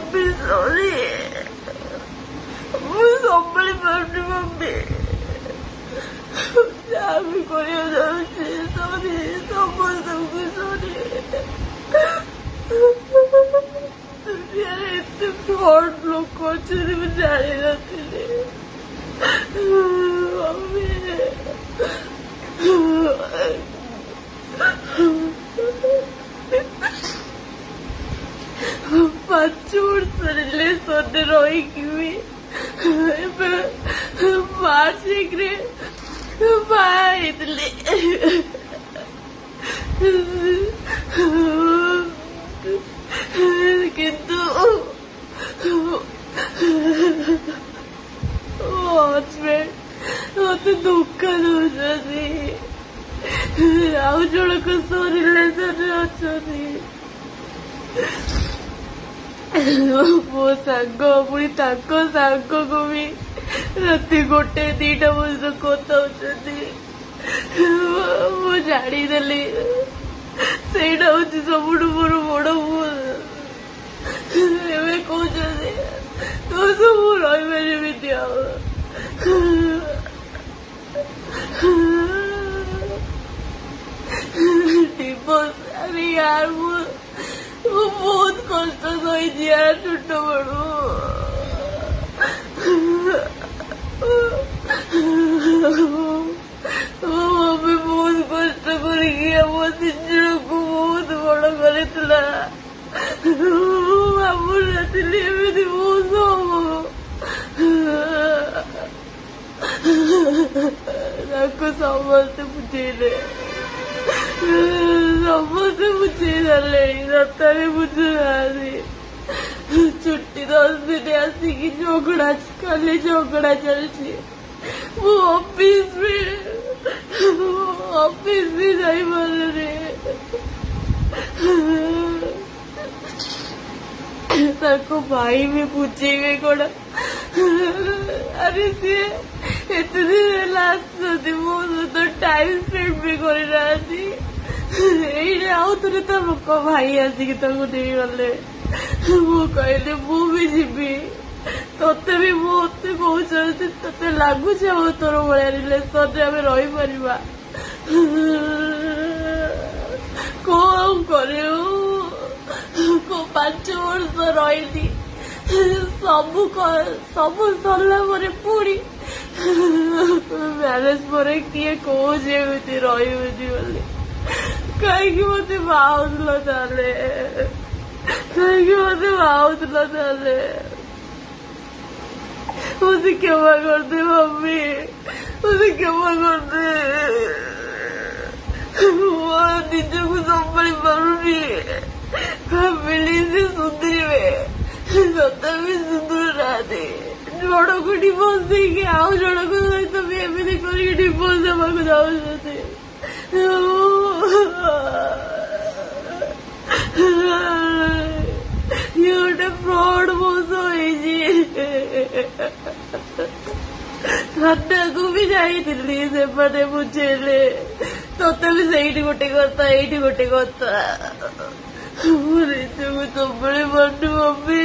mummy sorry ମୁଁ ସମ୍ଭାଳି ପାରୁନି ମମ୍ମି ଯାହା ବି କରିବାକୁ ଯାଉଛି ସରି ସମସ୍ତଙ୍କୁ ସରି ଦୁନିଆରେ ଏତେ ଫ୍ରଡ୍ ଲୋକ ଅଛନ୍ତି ମୁଁ ଜାଣିନଥିଲି ମମ୍ମି 5 ବର୍ଷ ରିଲେସନରେ ରହିକି ବି मार्च 1 रे बाहर किंतु हजबैंड मत दुख दौरान आउ जड़क सह रिलेसन अच्छा मो सांग पुणी सांग को भी राति 1-2 बजे कथा जानीदेली से सब मोर बड़ भूल कहते तो सब रही डिवोर्स अरे यार वो बहुत कष्ट सही यार छोट बड़ू मम्मी बहुत कष्ट कर को बहुत बड़ कर भावु नथी बहुत समस्ते बुझेले समस्ते बुझे सारे रतारे बुझुना छुट्टी 10 दिन आसिक झगड़ा खाली झगड़ा चलती वो ऑफिस भी जाई पारे भाई भी पूछे कौन अरे सी एत दिन आसती मो सहित टाइम स्पेंड भी करना आउ थे भाई आसिक नहीं गले मु कहली मु भी जीवी तोते भी मत कहते ते लगुच तोर भाया रिलेसन रही पार कौन कर 5 वर्ष रही सब सरला पुणी मैरेज पर किए कौन रही कहीं मत बाहुल कहीं मत बाहुल मुझे क्षमा कर दे मम्मी मुझे क्षमा कर दे निज को संभाली पारुनी फैमिली से सुधरवे सत भी सुधर ना जड़ को डिवोर्स देके आउ जड़ को सहित भी एमती कर डिवोर्स देवाक जाते ये गोटे फ्रॉड मोस थाना को भी जाइली से बुझेले तोते भी सही गोटे कथा ये गोटे कथा निजको संभाली पारनी मम्मी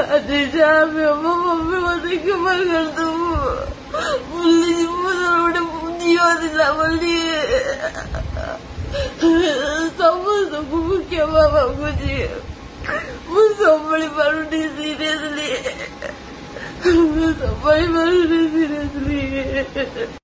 आज जहाँ भी हम मम्मी मत क्षमा कर दू बोली गोटे झील दिला बोली समस्त को क्षमा मांगुची मुझे संभाली पारुनी सीरियसली संभाली पारुनी सीरियसली